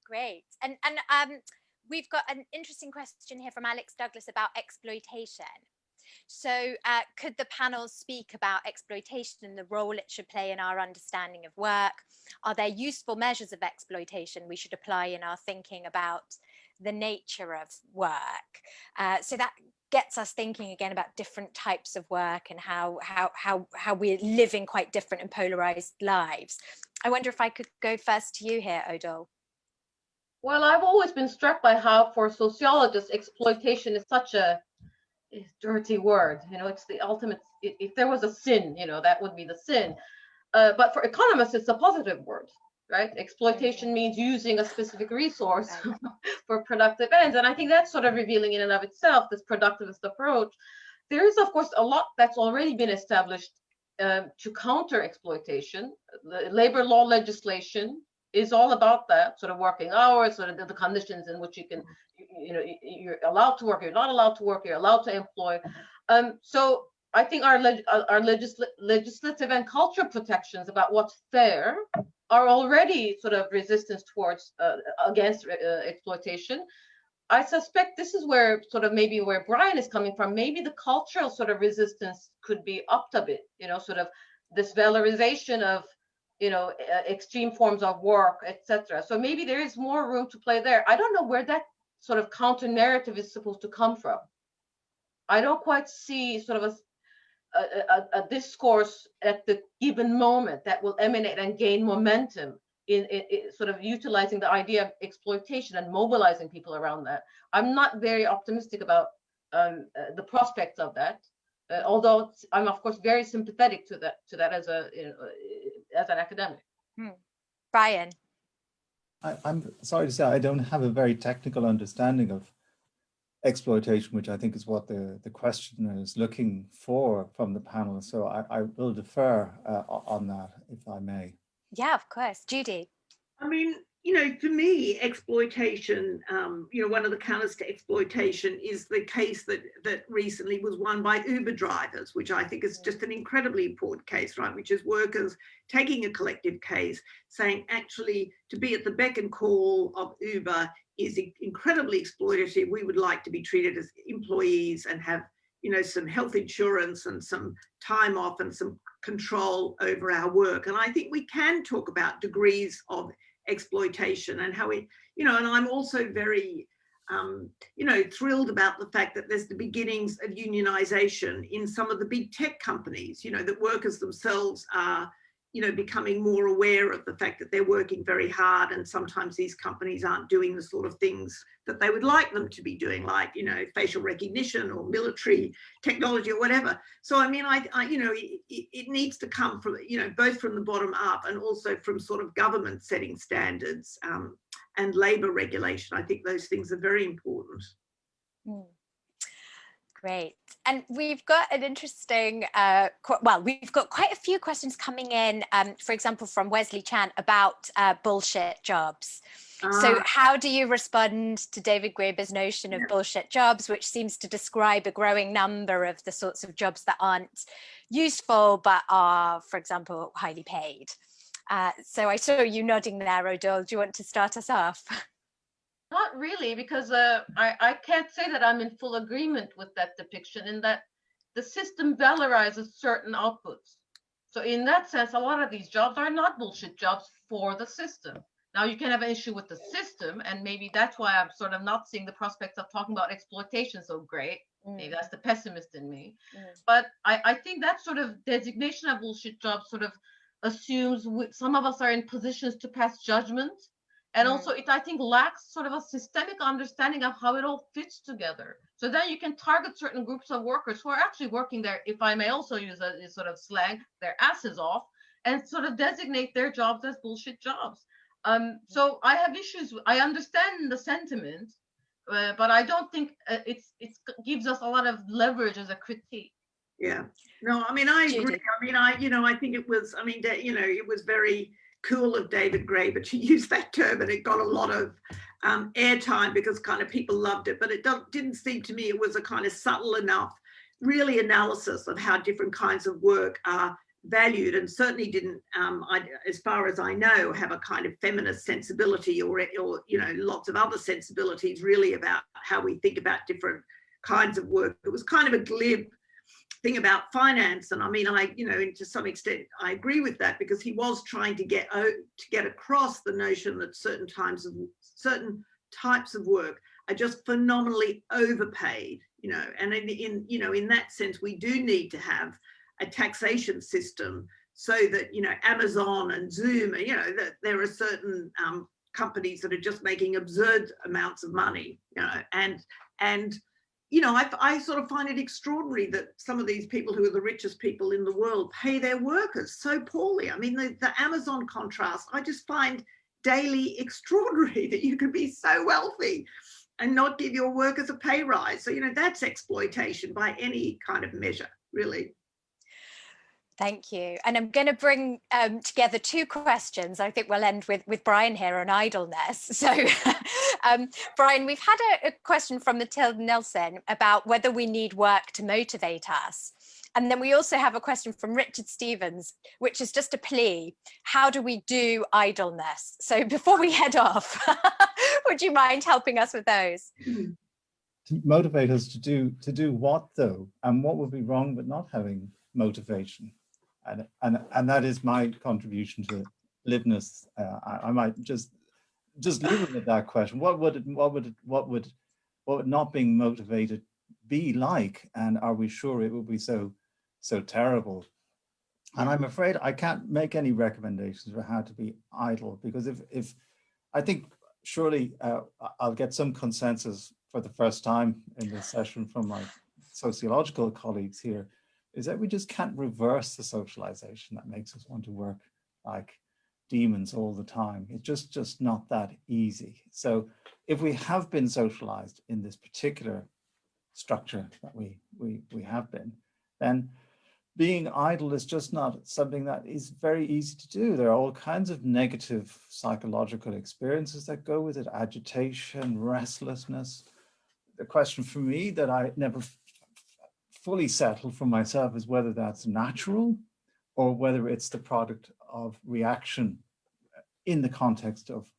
A: Great. And we've got an interesting question here from Alex Douglas about exploitation. So could the panel speak about exploitation and the role it should play in our understanding of work? Are there useful measures of exploitation we should apply in our thinking about the nature of work? So that gets us thinking again about different types of work and how we're living quite different and polarized lives. I wonder if I could go first to you here, Ödül.
B: Well, I've always been struck by how for sociologists, exploitation is such a dirty word. You know, it's the ultimate, if there was a sin, you know, that would be the sin. But for economists, it's a positive word, right? Exploitation means using a specific resource for productive ends. And I think that's sort of revealing in and of itself, this productivist approach. There is, of course, a lot that's already been established to counter exploitation. The labor law legislation is all about that, sort of working hours, sort of the conditions in which you can, you know, you're allowed to work, you're not allowed to work, you're allowed to employ. So I think our legislative and cultural protections about what's fair are already sort of resistance towards against exploitation. I suspect this is where sort of maybe where Brian is coming from. Maybe the cultural sort of resistance could be upped a bit, you know, sort of this valorization of, you know, extreme forms of work, etc. So maybe there is more room to play there. I don't know where that sort of counter narrative is supposed to come from. I don't quite see sort of a discourse at the given moment that will emanate and gain momentum in sort of utilizing the idea of exploitation and mobilizing people around that. I'm not very optimistic about the prospects of that. Although I'm of course very sympathetic to that as a, you know, as an academic.
A: Brian.
D: I'm sorry to say I don't have a very technical understanding of exploitation, which I think is what the questioner is looking for from the panel. So I will defer on that, if I may.
A: Yeah, of course. Judy.
C: I mean, you know, for me, exploitation, you know, one of the counters to exploitation is the case that recently was won by Uber drivers, which I think is just an incredibly important case, right? Which is workers taking a collective case, saying actually to be at the beck and call of Uber is incredibly exploitative. We would like to be treated as employees and have, you know, some health insurance and some time off and some control over our work. And I think we can talk about degrees of exploitation and how it, you know, and I'm also very, you know, thrilled about the fact that there's the beginnings of unionization in some of the big tech companies, you know, that workers themselves are, you know, becoming more aware of the fact that they're working very hard, and sometimes these companies aren't doing the sort of things that they would like them to be doing, like, you know, facial recognition or military technology or whatever. So I mean, I you know, it needs to come from, you know, both from the bottom up and also from sort of government setting standards and labor regulation. I think those things are very important.
A: Great. And we've got an interesting, well, we've got quite a few questions coming in, for example, from Wesley Chan about bullshit jobs. So how do you respond to David Graeber's notion of bullshit jobs, which seems to describe a growing number of the sorts of jobs that aren't useful, but are, for example, highly paid? So I saw you nodding there, Ödül. Do you want to start us off?
B: Not really, because I can't say that I'm in full agreement with that depiction, in that the system valorizes certain outputs. So in that sense, a lot of these jobs are not bullshit jobs for the system. Now you can have an issue with the system, and maybe that's why I'm sort of not seeing the prospects of talking about exploitation so great. Maybe that's the pessimist in me. But I think that sort of designation of bullshit jobs sort of assumes some of us are in positions to pass judgment. And also it, I think, lacks sort of a systemic understanding of how it all fits together. So then you can target certain groups of workers who are actually working there, if I may also use a sort of slang, their asses off, and sort of designate their jobs as bullshit jobs. So I have issues. I understand the sentiment, but I don't think it gives us a lot of leverage as a critique.
C: Yeah. No, I mean, I agree. I mean, you know, I think it was, I mean, you know, it was very cool of David Graeber to use that term, and it got a lot of airtime because kind of people loved it, but it didn't seem to me it was a kind of subtle enough really analysis of how different kinds of work are valued, and certainly didn't, as far as I know, have a kind of feminist sensibility or you know, lots of other sensibilities really about how we think about different kinds of work. It was kind of a glib thing about finance. And I mean, to some extent, I agree with that, because he was trying to get across the notion that certain types of work are just phenomenally overpaid, and in that sense, we do need to have a taxation system so that, Amazon and Zoom, that there are certain companies that are just making absurd amounts of money, and I sort of find it extraordinary that some of these people who are the richest people in the world pay their workers so poorly. I mean, the Amazon contrast, I just find daily extraordinary, that you could be so wealthy and not give your workers a pay rise. So, that's exploitation by any kind of measure, really.
A: Thank you. And I'm going to bring together two questions. I think we'll end with Brian here on idleness. So, Brian, we've had a question from Matilda Nelson about whether we need work to motivate us. And then we also have a question from Richard Stevens, which is just a plea. How do we do idleness? So before we head off, would you mind helping us with those?
D: To motivate us to do what, though? And what would be wrong with not having motivation? And that is my contribution to liveness. I might just leave it at that question. What would not being motivated be like? And are we sure it will be so terrible? And I'm afraid I can't make any recommendations for how to be idle, because if I think surely I'll get some consensus for the first time in this session from my sociological colleagues here, is that we just can't reverse the socialization that makes us want to work like demons all the time. It's just not that easy. So if we have been socialized in this particular structure that we have been, then being idle is just not something that is very easy to do. There are all kinds of negative psychological experiences that go with it: agitation, restlessness. The question for me that I never fully settled for myself is whether that's natural or whether it's the product of reaction in the context of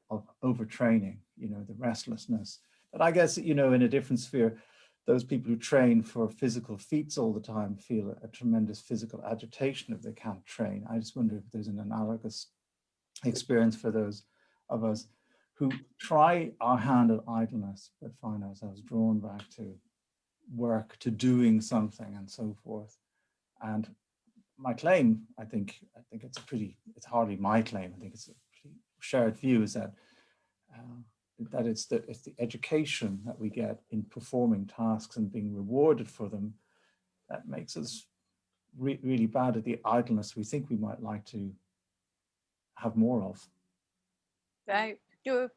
D: overtraining, the restlessness. But I guess, in a different sphere, those people who train for physical feats all the time feel a tremendous physical agitation if they can't train. I just wonder if there's an analogous experience for those of us who try our hand at idleness but find ourselves drawn back to work, to doing something, and so forth. And my claim, I think it's hardly my claim, I think it's a pretty shared view, is that it's the education that we get in performing tasks and being rewarded for them that makes us really bad at the idleness we think we might like to have more of.
A: Right.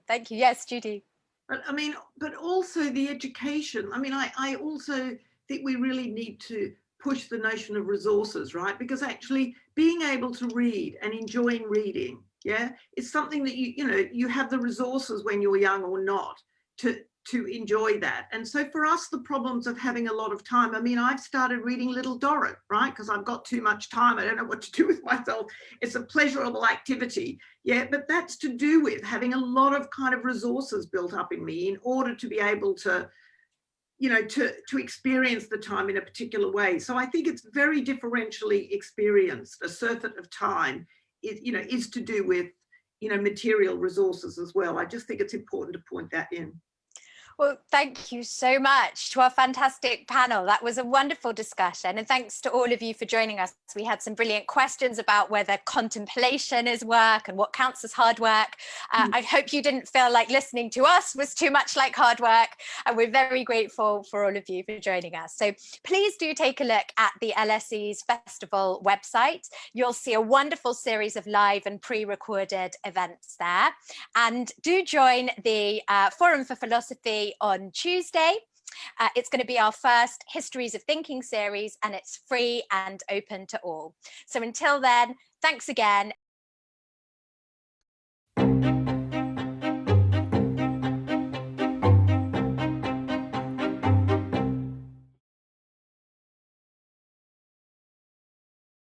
A: Thank you. Yes, Judy.
C: But also the education. I also think we really need to push the notion of resources, right? Because actually being able to read and enjoying reading, it's something that you have the resources when you're young or not to enjoy that. And so for us, the problems of having a lot of time, I've started reading Little Dorrit, right? Because I've got too much time. I don't know what to do with myself. It's a pleasurable activity. But that's to do with having a lot of kind of resources built up in me in order to be able to, to experience the time in a particular way. So I think it's very differentially experienced. A surfeit of time is to do with, material resources as well. I just think it's important to point that in.
A: Well, thank you so much to our fantastic panel. That was a wonderful discussion. And thanks to all of you for joining us. We had some brilliant questions about whether contemplation is work and what counts as hard work. I hope you didn't feel like listening to us was too much like hard work. And we're very grateful for all of you for joining us. So please do take a look at the LSE's festival website. You'll see a wonderful series of live and pre-recorded events there. And do join the Forum for Philosophy on Tuesday. It's going to be our first Histories of Thinking series, and it's free and open to all. So until then, thanks again.